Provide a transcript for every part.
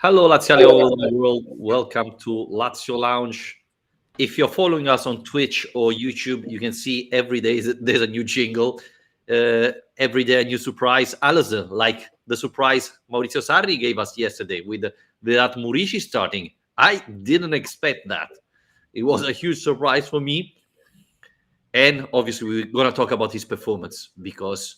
Hello, Lazio world. Welcome to Lazio Lounge. If you're following us on Twitch or YouTube, you can see every day there's a new jingle. Every day a new surprise. Alistair, like the surprise Maurizio Sarri gave us yesterday with Vedat Murici starting. I didn't expect that. It was a huge surprise for me. And obviously, we're going to talk about his performance because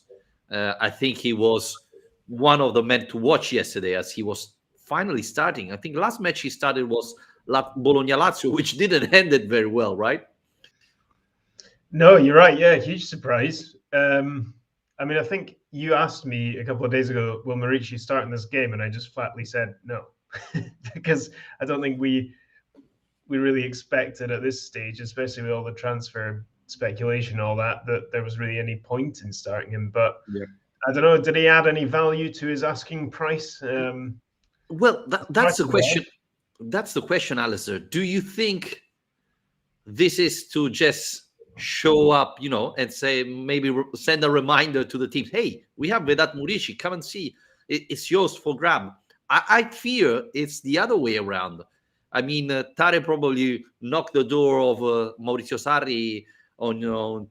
I think he was one of the men to watch yesterday as he was finally starting. I think last match he started was Bologna Lazio, which didn't end it very well, right? No, you're right. Yeah, huge surprise. I think you asked me a couple of days ago, will Murici start in this game? And I just flatly said no, because I don't think we really expected at this stage, especially with all the transfer speculation, all that there was really any point in starting him. But Yeah. I don't know, did he add any value to his asking price? Well, that's the question. That's the question, Alistair. Do you think this is to just show up, and say, maybe send a reminder to the teams, hey, we have Vedat Murici, come and see. It's yours for grab. I fear it's the other way around. I mean, Tare probably knocked the door of Maurizio Sarri on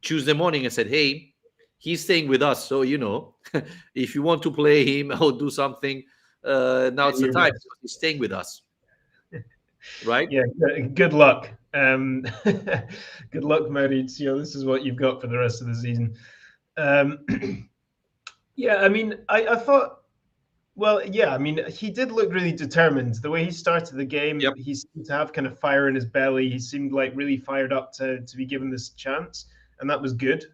Tuesday morning and said, hey, he's staying with us. So, if you want to play him or do something, now it's the time. He's staying with us. Right? Yeah, good luck. Good luck, Maurizio. This is what you've got for the rest of the season. I thought, he did look really determined. The way he started the game, Yep. he seemed to have kind of fire in his belly. He seemed like really fired up to be given this chance, and that was good.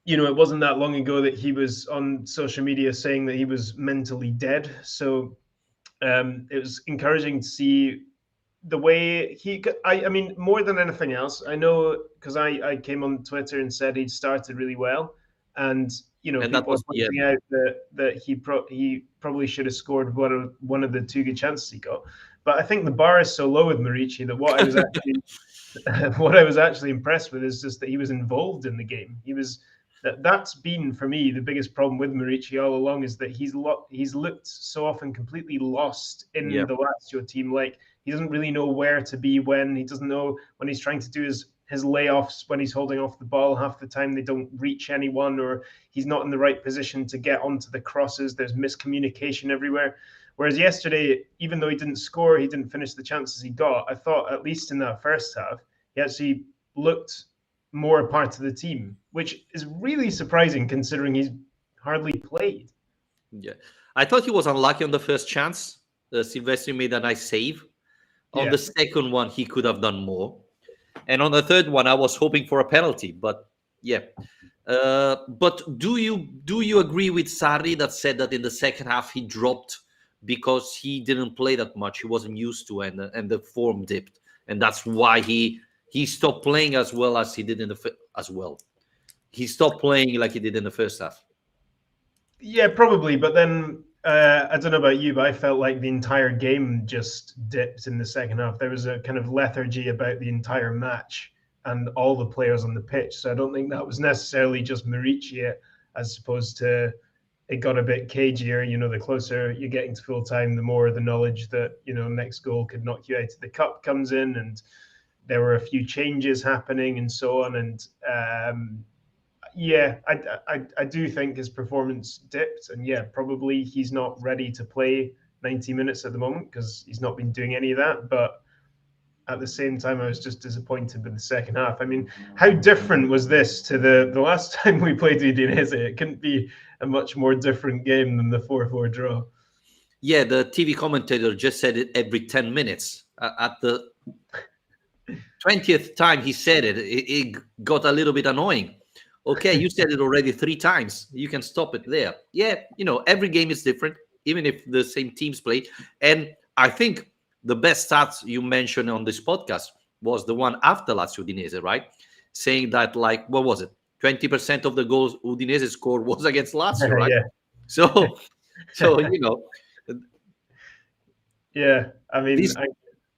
It wasn't that long ago that he was on social media saying that he was mentally dead. So it was encouraging to see the way more than anything else, I know, because I came on Twitter and said he'd started really well, and people are pointing out that he probably should have scored one of the two good chances he got. But I think the bar is so low with Murici that what I was actually impressed with is just that he was involved in the game. That's been, for me, the biggest problem with Murici all along, is that he's looked so often completely lost in the Lazio team. Like, he doesn't really know where to be when. He doesn't know when he's trying to do his layoffs, when he's holding off the ball. Half the time they don't reach anyone, or he's not in the right position to get onto the crosses. There's miscommunication everywhere. Whereas yesterday, even though he didn't score, he didn't finish the chances he got, I thought, at least in that first half, he actually looked more a part of the team, which is really surprising considering he's hardly played. Yeah, I thought he was unlucky on the first chance. Silvestri made a nice save. On the second one, he could have done more. And on the third one, I was hoping for a penalty. But yeah. But do you agree with Sarri that said that in the second half he dropped because he didn't play that much? He wasn't used to, and the form dipped, and that's why he stopped playing as well as he did He stopped playing like he did in the first half. Yeah, probably. But then I don't know about you, but I felt like the entire game just dipped in the second half. There was a kind of lethargy about the entire match and all the players on the pitch. So I don't think that was necessarily just Murici, as opposed to it got a bit cagier. The closer you're getting to full time, the more the knowledge that, next goal could knock you out of the cup comes in, and there were a few changes happening and so on. And I do think his performance dipped, and probably he's not ready to play 90 minutes at the moment because he's not been doing any of that. But at the same time, I was just disappointed with the second half. I mean, how different was this to the last time we played Udinese? It couldn't be a much more different game than the 4-4 draw. Yeah, the TV commentator just said it every 10 minutes. At the 20th time he said it got a little bit annoying. Okay, you said it already 3 times. You can stop it there. Yeah, every game is different, even if the same teams play. And I think the best stats you mentioned on this podcast was the one after Lazio-Udinese, right? Saying that, like, what was it? 20% of the goals Udinese scored was against Lazio, right? Yeah. So Yeah, I mean,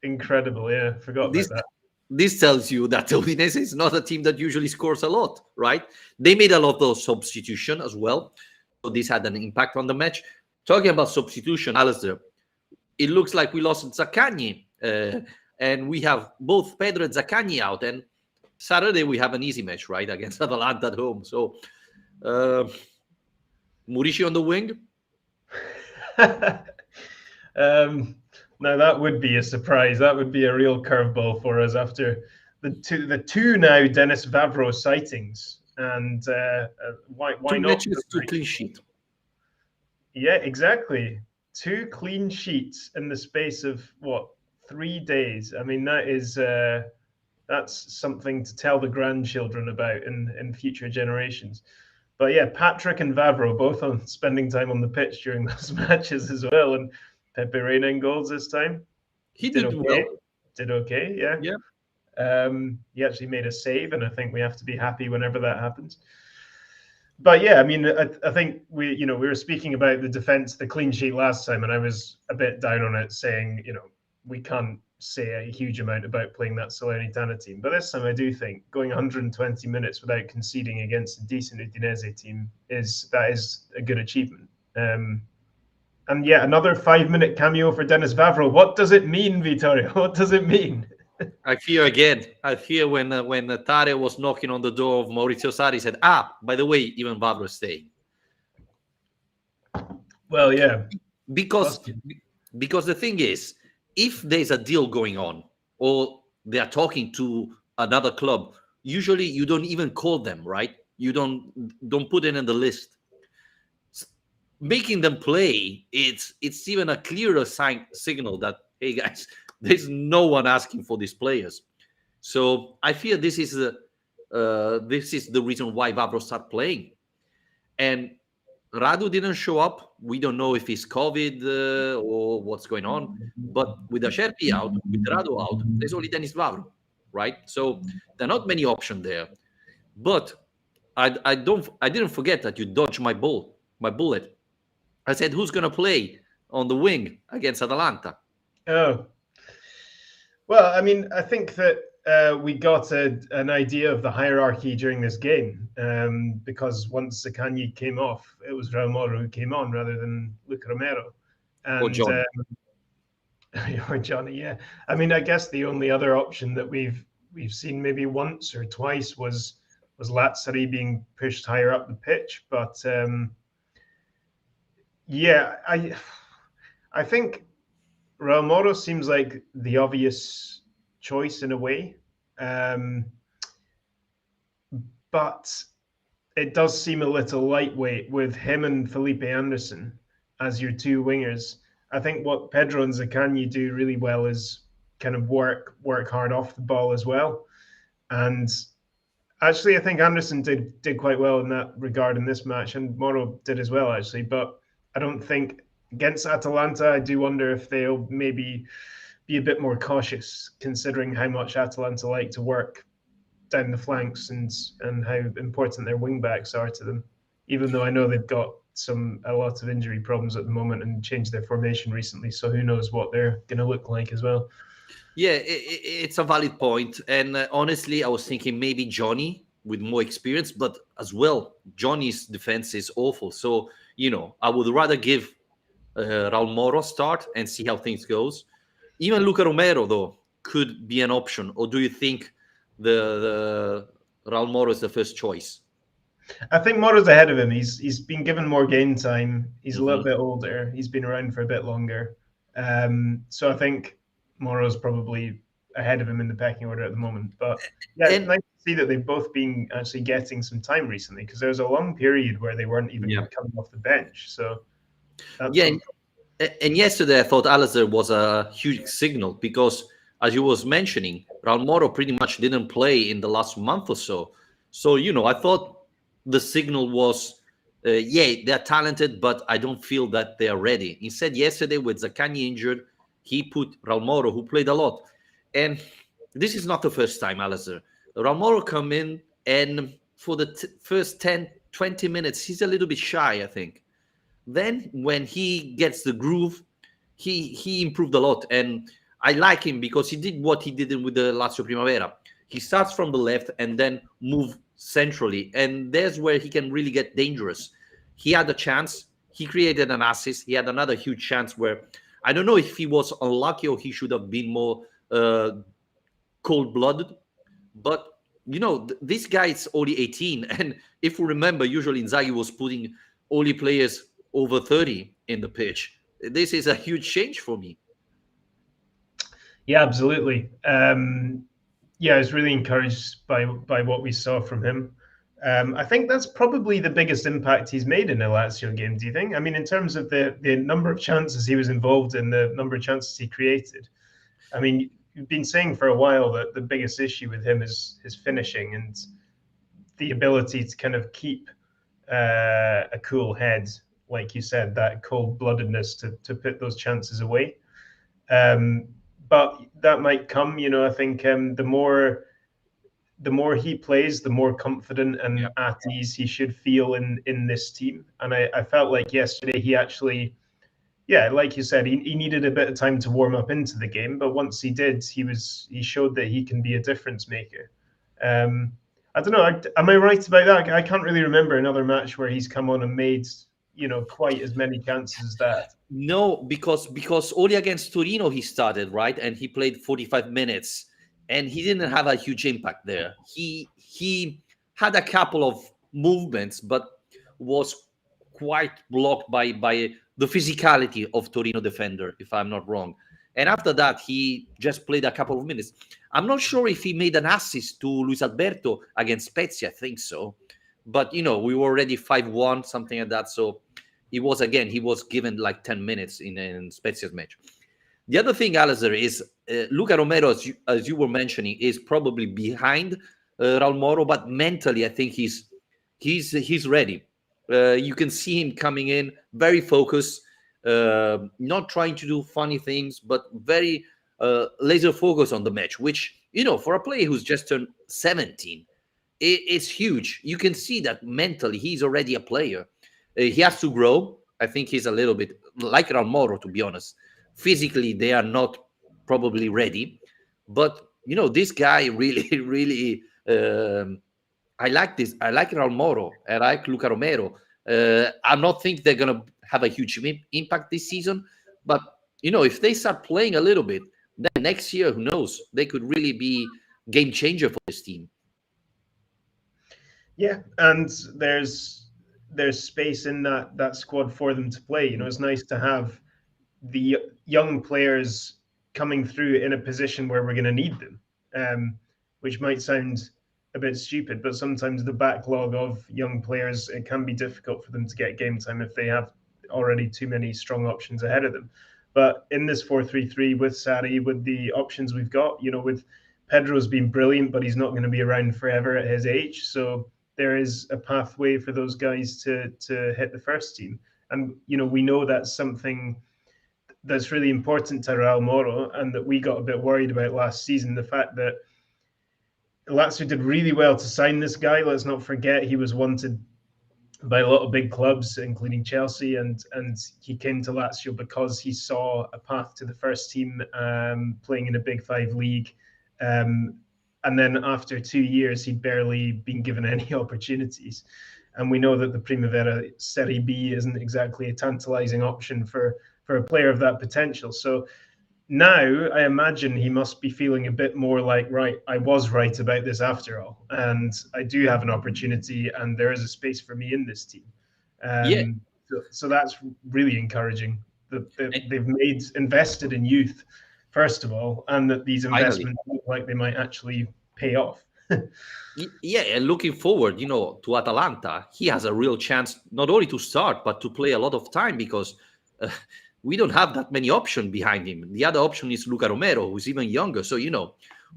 incredible. Yeah, forgot about that. This tells you that Udinese is not a team that usually scores a lot, right? They made a lot of substitution as well. So this had an impact on the match. Talking about substitution, Alistair, it looks like we lost Zaccagni, and we have both Pedro and Zaccagni out. And Saturday we have an easy match, right, against Atalanta at home. So Murici on the wing. Now that would be a surprise. That would be a real curveball for us after the two now Dennis Vavro sightings. And why Two not? matches, two clean sheet. Yeah, exactly. 2 clean sheets in the space of what, 3 days. I mean, that's something to tell the grandchildren about in future generations. But yeah, Patrick and Vavro both on spending time on the pitch during those matches as well, and Pepe Reina in goals this time. He did okay. well. Did okay, yeah. Yeah. He actually made a save, and I think we have to be happy whenever that happens. But yeah, I mean, I think we were speaking about the defense, the clean sheet last time, and I was a bit down on it, saying, we can't say a huge amount about playing that Salernitana team. But this time I do think going 120 minutes without conceding against a decent Udinese team is a good achievement. And yeah, another 5-minute cameo for Dennis Vavro. What does it mean, Vittorio? What does it mean? I fear again. I fear when Tare was knocking on the door of Maurizio Sarri, he said, by the way, even Vavro is staying. Well, yeah. Because the thing is, if there's a deal going on or they are talking to another club, usually you don't even call them, right? You don't put it in the list. Making them play, it's even a clearer signal that, hey guys, there's no one asking for these players. So I fear this is the reason why Vavro started playing. And Radu didn't show up. We don't know if he's COVID or what's going on. But with Acerbi out, with Radu out, there's only Dennis Vavro, right? So there are not many options there. But I didn't forget that you dodged my bullet. I said, who's going to play on the wing against Atalanta? Oh. Well, I mean, I think that we got an idea of the hierarchy during this game because once Zaccagni came off, it was Raul Moro who came on rather than Luca Romero. And, or Johnny. Or Johnny, yeah. I mean, I guess the only other option that we've seen maybe once or twice was Lazzari being pushed higher up the pitch. But yeah, I think Raul Moro seems like the obvious choice in a way. But it does seem a little lightweight with him and Felipe Anderson as your 2 wingers. I think what Pedro and Zaccagni do really well is kind of work hard off the ball as well. And actually, I think Anderson did quite well in that regard in this match, and Moro did as well, actually. But I don't think against Atalanta, I do wonder if they'll maybe be a bit more cautious, considering how much Atalanta like to work down the flanks and how important their wing backs are to them. Even though I know they've got a lot of injury problems at the moment and changed their formation recently, so who knows what they're going to look like as well. Yeah, it's a valid point. And honestly, I was thinking maybe Johnny with more experience, but as well, Johnny's defense is awful. So, I would rather give Raul Moro start and see how things goes. Even Luca Romero, though, could be an option. Or do you think the Raul Moro is the first choice? I think Moro's ahead of him. He's been given more game time. He's a little bit older. He's been around for a bit longer. So I think Moro's probably ahead of him in the pecking order at the moment. But yeah, it's nice to see that they've both been actually getting some time recently, because there was a long period where they weren't even coming off the bench. So that's and yesterday I thought Alistair was a huge signal because, as you was mentioning, Raul Moro pretty much didn't play in the last month or so. So, I thought the signal was, they're talented, but I don't feel that they're ready. Instead, yesterday with Zaccagni injured, he put Raul Moro, who played a lot. And this is not the first time, Alistair. Raul Moro come in, and for the first 10, 20 minutes, he's a little bit shy, I think. Then when he gets the groove, he improved a lot. And I like him because he did what he did with the Lazio Primavera. He starts from the left and then move centrally. And there's where he can really get dangerous. He had a chance. He created an assist. He had another huge chance where I don't know if he was unlucky or he should have been more cold-blooded. But this guy is only 18, and if we remember, usually Inzaghi was putting only players over 30 in the pitch. This is a huge change for me. Yeah, absolutely. Yeah, I was really encouraged by what we saw from him. I think that's probably the biggest impact he's made in a Lazio game. Do you think? I mean, in terms of the number of chances he was involved in, the number of chances he created. I mean, you've been saying for a while that the biggest issue with him is his finishing and the ability to kind of keep a cool head, like you said, that cold-bloodedness to put those chances away. But that might come, I think the more he plays, the more confident and at ease he should feel in this team. And I felt like yesterday he actually, yeah, like you said, he needed a bit of time to warm up into the game, but once he did, he showed that he can be a difference maker. I don't know. Am I right about that? I can't really remember another match where he's come on and made quite as many chances as that. No, because only against Torino he started, right, and he played 45 minutes, and he didn't have a huge impact there. He had a couple of movements, but was quite blocked by the physicality of Torino defender, if I'm not wrong. And after that, he just played a couple of minutes. I'm not sure if he made an assist to Luis Alberto against Spezia. I think so. But, we were already 5-1, something like that. So he was given like 10 minutes in Spezia's match. The other thing, Alistair, is Luca Romero, as you were mentioning, is probably behind Raul Moro, but mentally, I think he's ready. You can see him coming in very focused, not trying to do funny things, but very laser focused on the match, which, for a player who's just turned 17, it's huge. You can see that mentally he's already a player. He has to grow. I think he's a little bit like Raul Moro, to be honest. Physically, they are not probably ready. But, this guy really, really... I like this. I like Raul Moro. I like Luca Romero. I don't think they're going to have a huge impact this season. But, if they start playing a little bit, then next year, who knows? They could really be game changer for this team. Yeah, and there's space in that squad for them to play. It's nice to have the young players coming through in a position where we're going to need them, which might sound a bit stupid, but sometimes the backlog of young players, it can be difficult for them to get game time if they have already too many strong options ahead of them. But in this 4-3-3 with Sarri, with the options we've got, with Pedro's been brilliant, but he's not going to be around forever at his age. So there is a pathway for those guys to hit the first team. And, we know that's something that's really important to Raul Moro and that we got a bit worried about last season, the fact that Lazio did really well to sign this guy. Let's not forget he was wanted by a lot of big clubs, including Chelsea, and he came to Lazio because he saw a path to the first team, playing in a Big Five league. And then after 2 years, he'd barely been given any opportunities. And we know that the Primavera Serie B isn't exactly a tantalizing option for a player of that potential. So now I imagine he must be feeling a bit more like, right, I was right about this after all. And I do have an opportunity and there is a space for me in this team. So that's really encouraging that they've invested in youth, first of all, and that these investments look like they might actually pay off. Yeah, and looking forward, to Atalanta, he has a real chance not only to start, but to play a lot of time because we don't have that many options behind him. The other option is Luca Romero, who's even younger. So,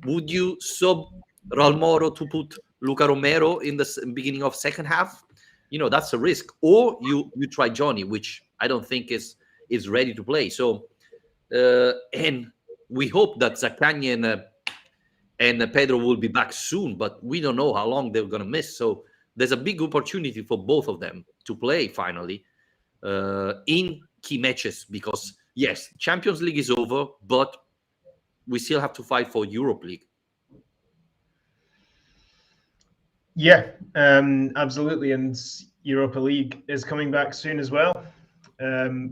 would you sub Raul Moro to put Luca Romero in the beginning of second half? That's a risk. Or you try Johnny, which I don't think is ready to play. So, and we hope that Zaccagni and Pedro will be back soon, but we don't know how long they're going to miss. So there's a big opportunity for both of them to play finally in key matches because, yes, Champions League is over, but we still have to fight for Europa League. Yeah, absolutely. And Europa League is coming back soon as well.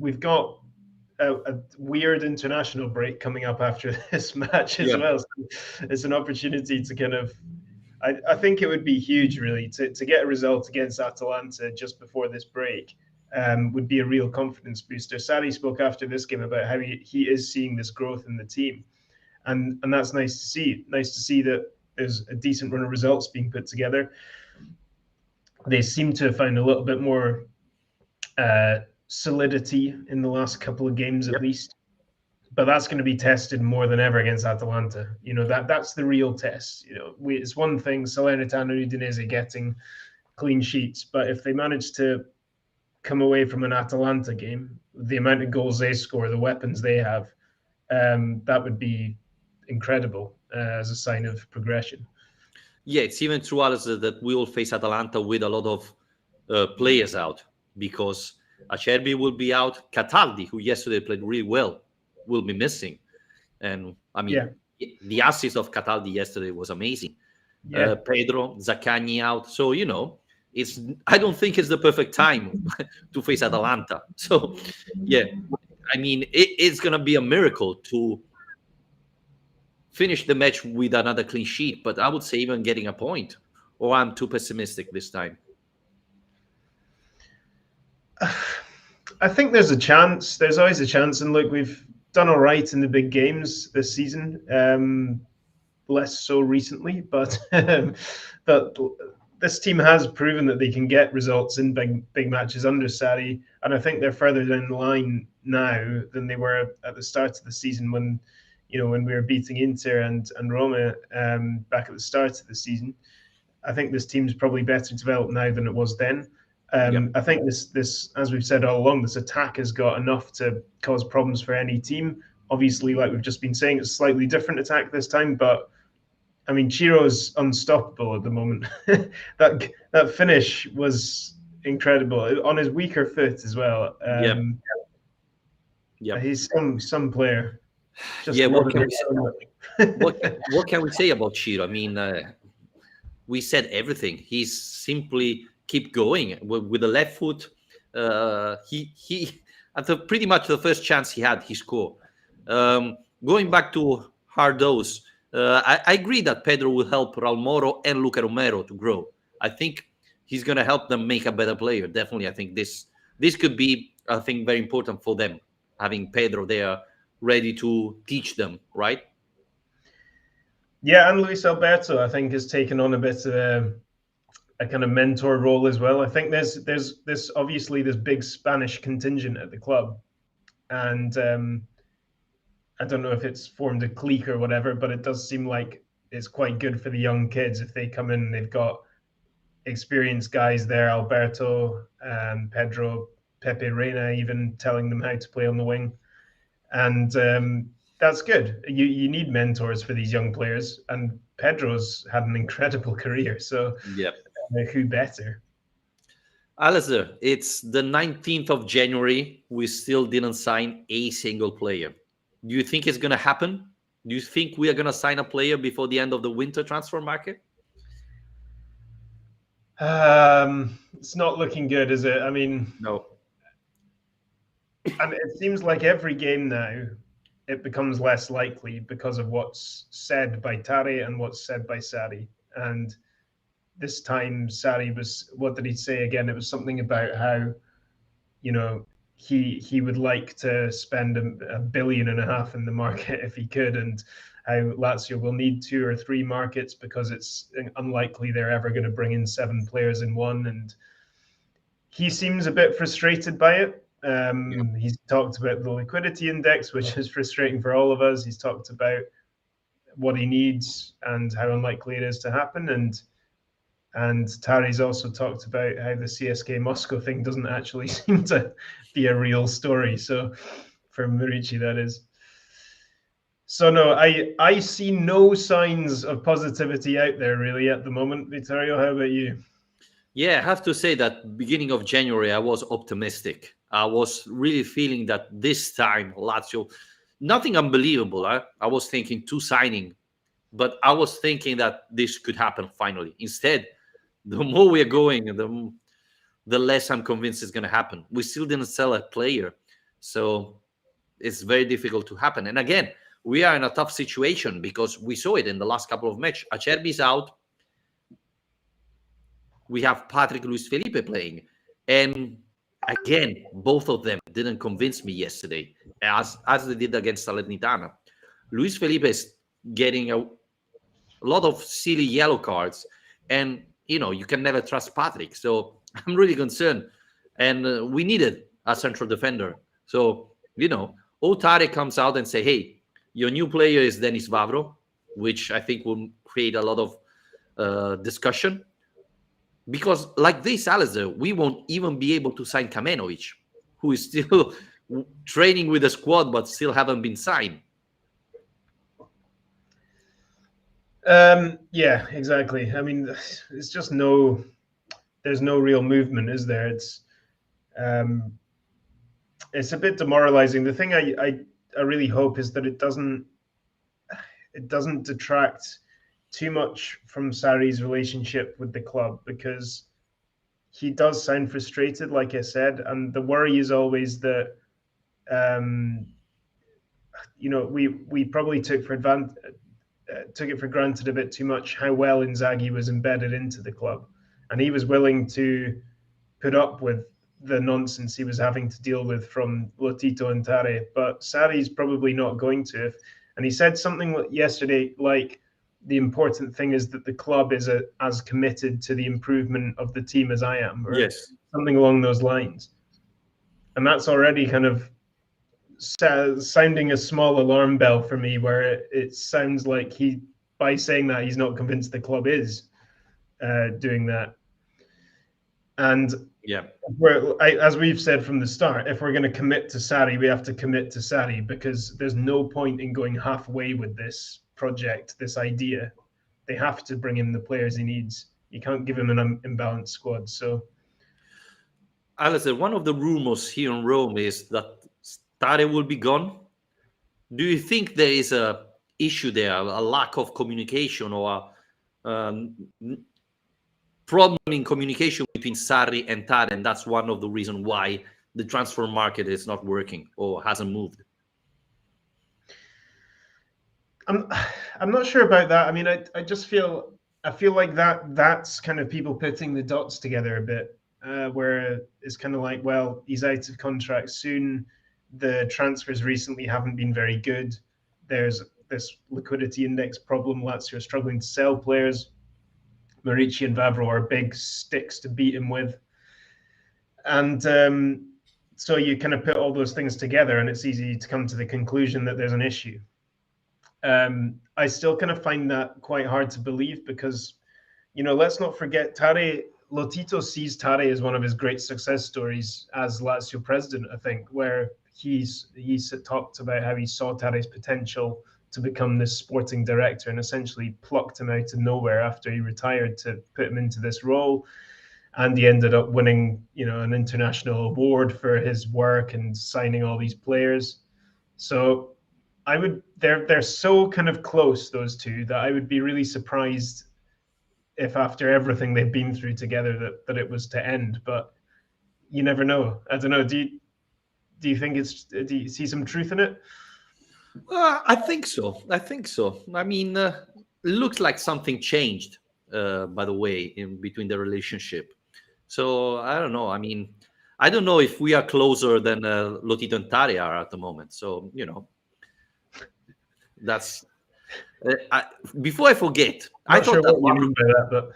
We've got a weird international break coming up after this match as Yeah. well. So it's an opportunity to kind of. I think it would be huge, really, to get a result against Atalanta just before this break. Would be a real confidence booster. Sarri spoke after this game about how he is seeing this growth in the team, and that's nice to see. Nice to see that there's a decent run of results being put together. They seem to have found a little bit more solidity in the last couple of games, at Yep. least. But that's going to be tested more than ever against Atalanta. You know, that's the real test. You know, it's one thing Salernitana and Udinese getting clean sheets, but if they manage to come away from an Atalanta game, the amount of goals they score, the weapons they have, that would be incredible as a sign of progression. Yeah, it's even true, Alice, that we will face Atalanta with a lot of players out, because Acerbi will be out. Cataldi, who yesterday played really well, will be missing. And I mean, the assist of Cataldi yesterday was amazing. Yeah. Pedro, Zaccagni out. So, I don't think it's the perfect time to face Atalanta. So, yeah, I mean, it's going to be a miracle to finish the match with another clean sheet, but I would say even getting a point, or I'm too pessimistic this time. I think there's a chance. There's always a chance. And look, we've done all right in the big games this season. Less so recently, but this team has proven that they can get results in big matches under Sarri, and I think they're further down the line now than they were at the start of the season when we were beating Inter and Roma back at the start of the season. I think this team's probably better developed now than it was then. I think this, as we've said all along, this attack has got enough to cause problems for any team. Obviously, like we've just been saying, it's a slightly different attack this time, but I mean, Chiro's unstoppable at the moment. that finish was incredible on his weaker foot as well. He's some player. What can we say about Chiro? I mean, we said everything. He's simply keep going with the left foot. He at pretty much the first chance he had, he scored. Going back to Hardos. I agree that Pedro will help Raul Moro and Luca Romero to grow. I think he's going to help them make a better player. Definitely, I think this could be, I think, very important for them, having Pedro there ready to teach them, right? Yeah, and Luis Alberto, I think, has taken on a bit of a kind of mentor role as well. I think there's this obviously this big Spanish contingent at the club, and I don't know if it's formed a clique or whatever, but it does seem like it's quite good for the young kids if they come in. They've got experienced guys there, Alberto, Pedro, Pepe Reina, even telling them how to play on the wing, and that's good. You need mentors for these young players, and Pedro's had an incredible career. So who better? Alistair, it's the 19th of January. We still didn't sign a single player. Do you think it's going to happen? Do you think we are going to sign a player before the end of the winter transfer market? It's not looking good, is it? I mean, no. And it seems like every game now, it becomes less likely because of what's said by Tari and what's said by Sarri. And this time, Sarri was, what did he say again? It was something about how, he would like to spend $1.5 billion in the market if he could, and how Lazio will need 2 or 3 markets because it's unlikely they're ever going to bring in 7 players in one. And he seems a bit frustrated by it. He's talked about the liquidity index, which is frustrating for all of us. He's talked about what he needs and how unlikely it is to happen. And Tari's also talked about how the CSK Moscow thing doesn't actually seem to be a real story. So for Murici, that is. So no, I see no signs of positivity out there really at the moment. Vittorio, how about you? Yeah, I have to say that beginning of January, I was optimistic. I was really feeling that this time Lazio, nothing unbelievable. I was thinking 2 signing, but I was thinking that this could happen finally. Instead, the more we are going, the the less I'm convinced it's going to happen. We still didn't sell a player, so it's very difficult to happen. And again, we are in a tough situation because we saw it in the last couple of matches. Acerbi's out. We have Patrick Luis Felipe playing. And again, both of them didn't convince me yesterday, as they did against Salernitana. Luis Felipe is getting a lot of silly yellow cards, and you can never trust Patrick. So I'm really concerned, and we needed a central defender. So Otare comes out and say, "Hey, your new player is Denis Vavro," which I think will create a lot of discussion. Because like this, Alistair, we won't even be able to sign Kamenovic, who is still training with the squad but still haven't been signed. Yeah, exactly. I mean, it's just there's no real movement, is there? It's a bit demoralizing. The thing I really hope is that it doesn't detract too much from Sarri's relationship with the club, because he does sound frustrated, like I said, and the worry is always that we probably took it for granted a bit too much how well Inzaghi was embedded into the club, and he was willing to put up with the nonsense he was having to deal with from Lotito and Tare, but Sarri's probably not going to. And he said something yesterday like, the important thing is that the club is as committed to the improvement of the team as I am, or yes, something along those lines. And that's already kind of sounding a small alarm bell for me, where it sounds like by saying that, he's not convinced the club is doing that. And yeah, as we've said from the start, if we're going to commit to Sarri, we have to commit to Sarri, because there's no point in going halfway with this project, this idea. They have to bring in the players he needs. You can't give him an imbalanced squad. So, Alistair, one of the rumors here in Rome is that Tare will be gone. Do you think there is a issue there, a lack of communication, or a problem in communication between Sarri and Tare, and that's one of the reasons why the transfer market is not working or hasn't moved? I'm not sure about that. I mean, I just feel like that's kind of people putting the dots together a bit, where it's kind of like, well, he's out of contract soon. The transfers recently haven't been very good. There's this liquidity index problem. Lazio are struggling to sell players. Marici and Vavro are big sticks to beat him with. And so you kind of put all those things together, and it's easy to come to the conclusion that there's an issue. I still kind of find that quite hard to believe, because, let's not forget, Lotito sees Tare as one of his great success stories as Lazio president, I think, where he's talked about how he saw Tare's potential to become this sporting director, and essentially plucked him out of nowhere after he retired to put him into this role. And he ended up winning, an international award for his work and signing all these players. So they're so kind of close, those two, that I would be really surprised if after everything they've been through together that it was to end. But you never know. I don't know. Do you think do you see some truth in it? I think so. I mean, it looks like something changed, by the way, in between the relationship. So I don't know. I mean, I don't know if we are closer than Lotito and Tare are at the moment. So, that's before I forget. I'm not sure what you mean by that, but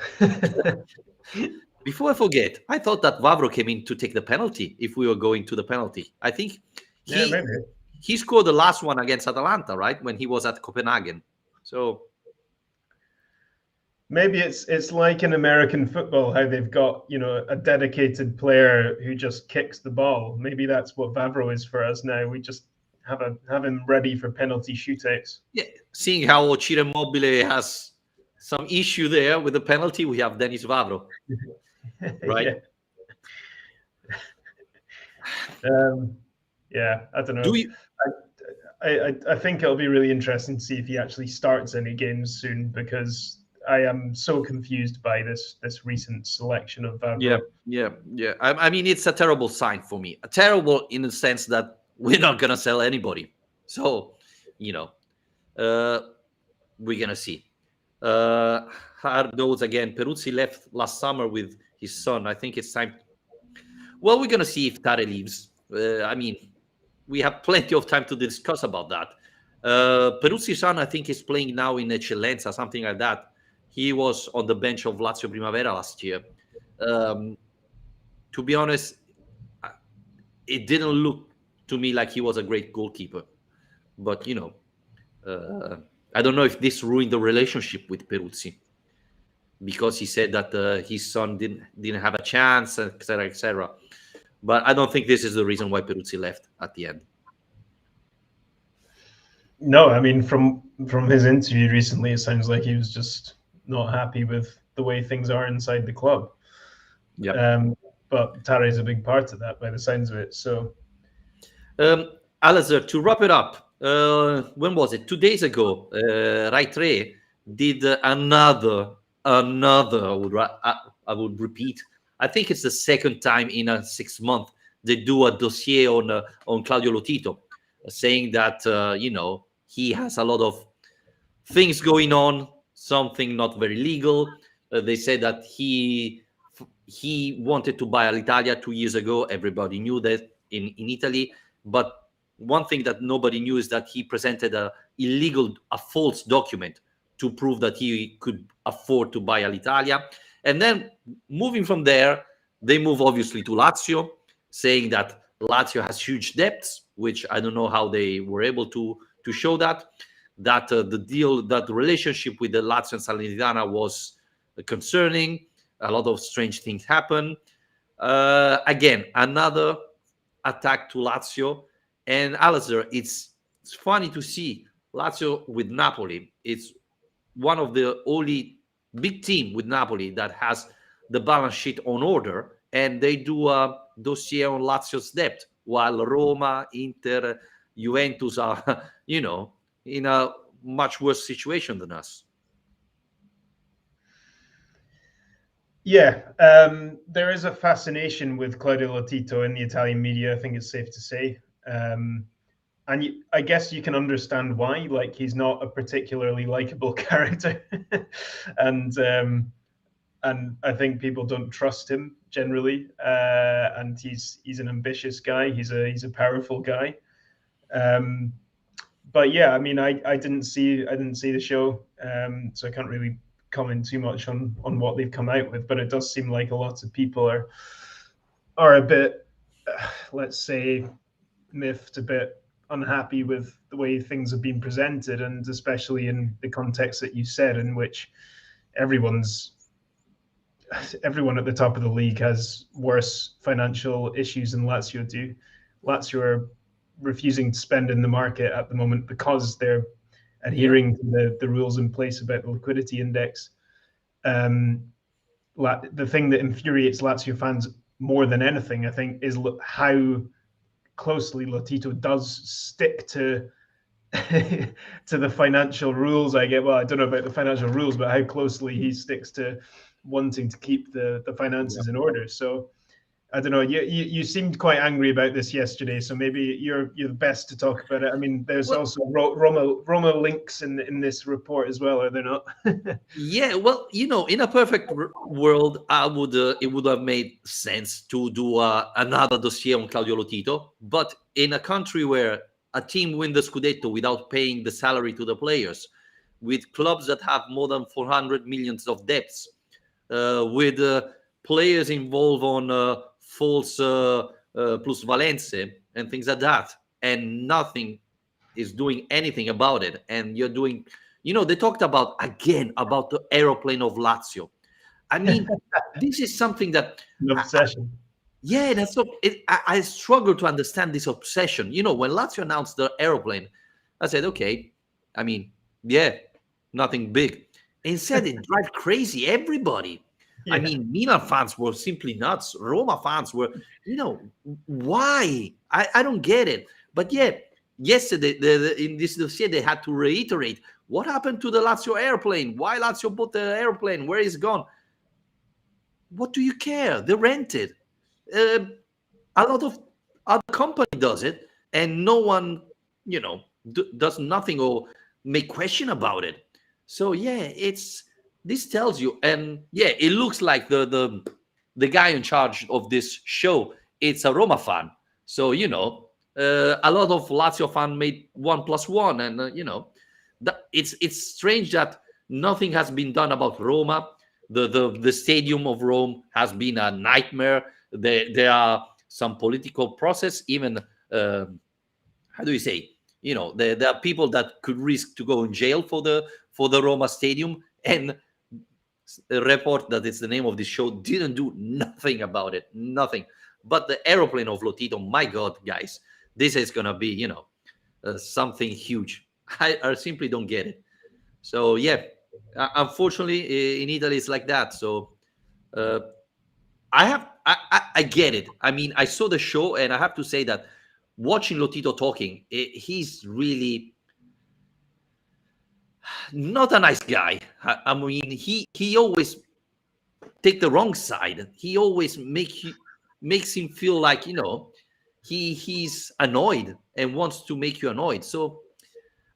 before I forget, I thought that Vavro came in to take the penalty if we were going to the penalty. I think he scored the last one against Atalanta, right, when he was at Copenhagen. So maybe it's like in American football, how they've got, a dedicated player who just kicks the ball. Maybe that's what Vavro is for us now. We just have him ready for penalty shootouts. Yeah, seeing how Ciro Immobile has some issue there with the penalty, we have Denis Vavro, right? Yeah, I don't know. I think it'll be really interesting to see if he actually starts any games soon, because I am so confused by this recent selection of Yeah, Vavro. yeah. I mean, it's a terrible sign for me. A terrible in the sense that we're not gonna sell anybody. So, you know, uh, we're gonna see. Hard notes again. Peruzzi left last summer with his son. I think it's time. Well, we're gonna see if Tare leaves. I mean, we have plenty of time to discuss about that. Peruzzi's son, I think, is playing now in Eccellenza, something like that. He was on the bench of Lazio Primavera last year. Um, to be honest, it didn't look to me like he was a great goalkeeper. But uh, I don't know if this ruined the relationship with Peruzzi because he said that his son didn't have a chance, etc., etc. But I don't think this is the reason why Peruzzi left at the end. No, I mean from his interview recently, it sounds like he was just not happy with the way things are inside the club. Yeah. But Tare is a big part of that, by the sounds of it. So, Alazer, to wrap it up, when was it? 2 days ago, Rai 3 did another. I would repeat. I think it's the second time in a 6 month they do a dossier on Claudio Lotito, saying that he has a lot of things going on, something not very legal. They said that he wanted to buy Alitalia 2 years ago. Everybody knew that in Italy, but one thing that nobody knew is that he presented a false document to prove that he could afford to buy Alitalia. And then moving from there, they move obviously to Lazio, saying that Lazio has huge debts, which I don't know how they were able to show that the relationship with the Lazio and Salernitana was concerning. A lot of strange things happen. Again, another attack to Lazio. And Alistair, it's funny to see Lazio with Napoli. It's one of the only big team with Napoli that has the balance sheet on order, and they do a dossier on Lazio's debt, while Roma, Inter, Juventus are, in a much worse situation than us. Yeah, there is a fascination with Claudio Lotito in the Italian media. I think it's safe to say, and I guess you can understand why. Like, he's not a particularly likable character, and I think people don't trust him generally. And he's an ambitious guy. He's a powerful guy. But yeah, I mean, I didn't see the show, so I can't really comment too much on what they've come out with. But it does seem like a lot of people are a bit, let's say, miffed, a bit unhappy with the way things have been presented, and especially in the context that you said, in which everyone at the top of the league has worse financial issues than Lazio do. Lazio are refusing to spend in the market at the moment because they're adhering to the rules in place about the liquidity index. The thing that infuriates Lazio fans more than anything, I think, is how closely Lotito does stick to to the financial rules. I don't know about the financial rules, but how closely he sticks to wanting to keep the finances in order. So I don't know. You seemed quite angry about this yesterday, so maybe you're the best to talk about it. I mean, there's also Roma links in this report as well, are there not? Yeah, well, in a perfect world, it would have made sense to do another dossier on Claudio Lotito. But in a country where a team win the Scudetto without paying the salary to the players, with clubs that have more than 400 millions of debts, with players involved on false plusvalenze and things like that, and nothing is doing anything about it. And you're doing, they talked about the aeroplane of Lazio. I mean, this is something that An obsession. that's so. I struggle to understand this obsession. When Lazio announced the aeroplane, I said, okay. I mean, nothing big. Instead, it drive crazy everybody. Yeah. I mean, Milan fans were simply nuts. Roma fans were, why? I don't get it. But yesterday, in this dossier, they had to reiterate What happened to the Lazio airplane? Why Lazio bought the airplane? Where is it gone? What do you care? They rented. A lot of other company does it, and no one, does nothing or make question about it. So yeah, this tells you, and yeah, it looks like the guy in charge of this show, it's a Roma fan. So a lot of Lazio fan made 1+1, and it's strange that nothing has been done about Roma. The stadium of Rome has been a nightmare. There are some political process, even how do you say? There are people that could risk to go in jail for the Roma stadium, and a report that it's the name of this show didn't do nothing about it, nothing. But the aeroplane of Lotito, my God, guys, this is gonna be something huge. I simply don't get it. So yeah, unfortunately in Italy it's like that. So I get it. I mean, I saw the show, and I have to say that watching Lotito talking, he's really not a nice guy. I mean, he always take the wrong side. He always makes him feel like he's annoyed and wants to make you annoyed. So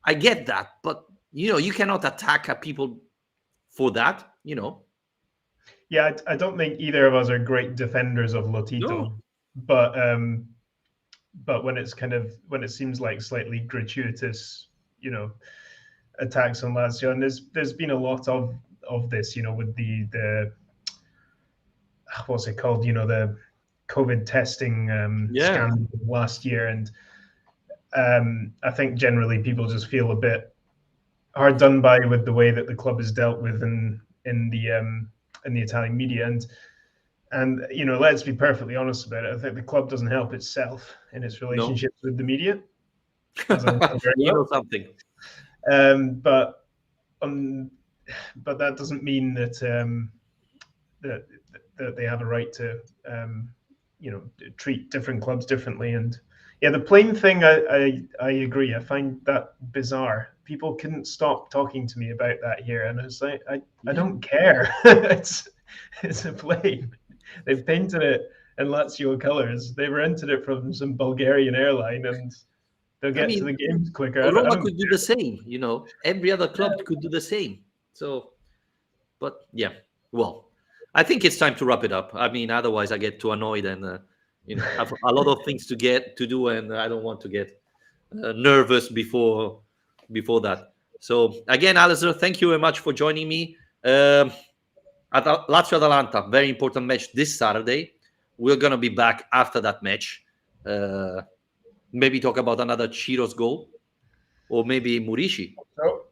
I get that, but you cannot attack people for that. Yeah, I don't think either of us are great defenders of Lotito, No. but when it seems like slightly gratuitous, attacks on Lazio, and there's been a lot of this, with the what's it called, the COVID testing scandal last year, and I think generally people just feel a bit hard done by with the way that the club is dealt with in the Italian media, and let's be perfectly honest about it. I think the club doesn't help itself in its relationships with the media. Something. But that doesn't mean that that they have a right to treat different clubs differently. And yeah, the plane thing, I agree. I find that bizarre. People couldn't stop talking to me about that here, and it's like I don't care. it's a plane. They've painted it in Lazio colors. They rented it from some Bulgarian airline, and they'll get to the games quicker. Roma could do the same. Every other club could do the same. So, but yeah, well, I think it's time to wrap it up. I mean, otherwise I get too annoyed and have a lot of things to do, and I don't want to get nervous before that. So again, Alistair, thank you very much for joining me. Lazio Atalanta, very important match this Saturday. We're gonna be back after that match. Maybe talk about another Chiro's goal, or maybe Murici. Oh,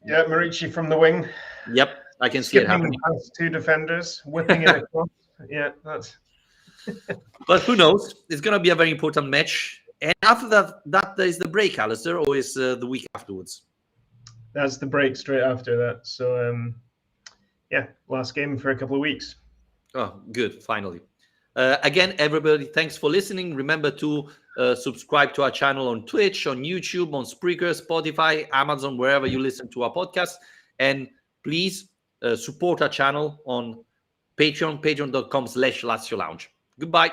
yeah, Murici from the wing. Yep, I can see it happening. Past two defenders, whipping it across. Yeah, that's. But who knows? It's gonna be a very important match. And after that is the break, Alistair, or is the week afterwards? That's the break straight after that. So yeah, last game for a couple of weeks. Oh, good, finally. Again, everybody, thanks for listening. Remember to subscribe to our channel on Twitch, on YouTube, on Spreaker, Spotify, Amazon, wherever you listen to our podcast. And please support our channel on Patreon, patreon.com/Lazio Lounge. Goodbye.